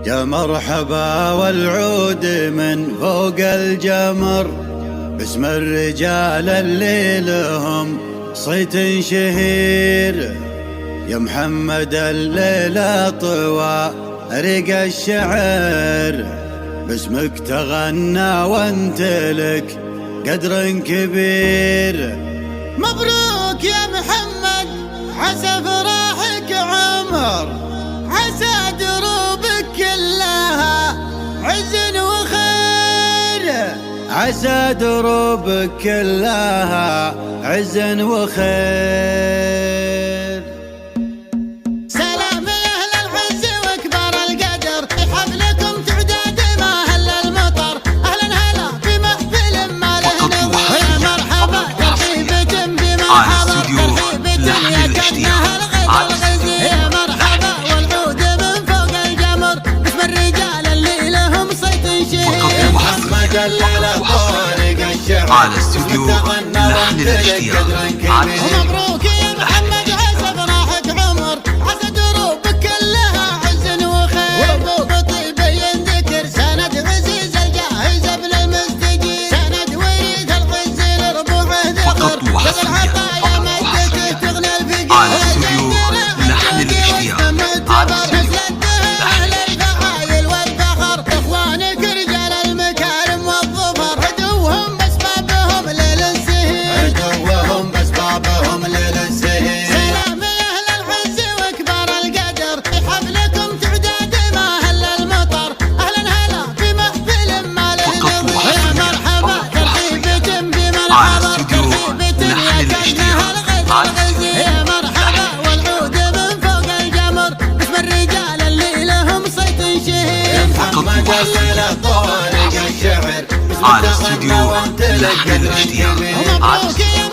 يا مرحبا والعود من فوق الجمر، باسم الرجال اللي لهم صيت شهير. يا محمد الليلة طوى رق الشعر، باسمك تغنى وانت لك قدر كبير. مبروك يا محمد، عسى فرحك عمر، عسى دروبك كلها عز وخير، عسى دروبك كلها عز وخير. سلام يا اهل العز واكبر القدر، حفلكم تعداد ما هل المطر. اهلا هلا بمحفل ما له نظر، يا مرحبا ترحيبة بمرحبا ترحيبة يا كانها الغدر غزي. يا مرحبا والعود من فوق الجمر، باسم الرجال اللي لهم صيت شهير. محمد الليلة طارق الشعر على استوديو لحن الاشتياق. مبروك يا محمد، عسى فرحك عمر، عسى دروبك كلها عز وخير. بطيب ينذكر سند عزيز الجاهز ابن المستجيب، سند وريد العز لربوعه ذكر، بس العطايا مدته تغنى الفقير. على استوديو لحن الاشتياق. أهل الفعايل والفخر، إخوانك رجال المكارم والظفر، عدوهم بأسبابهم ليل السهير، عدوهم بأسبابهم ليل السهير. سلام يا أهل العز وكبار القدر، حفلكم تعداد ما هل المطر. أهلا هلا بمحفل ما له نظر، يا مرحبا ترحيبة بمرحبا ترحيبة يا كانها الغدر غزي. يا مرحبا والعود من فوق الجمر، باسم الرجال اللي لهم صيت شهير. محمد الليلة طارق الشعر، على استوديو لحن الاشتياق. مبروك يا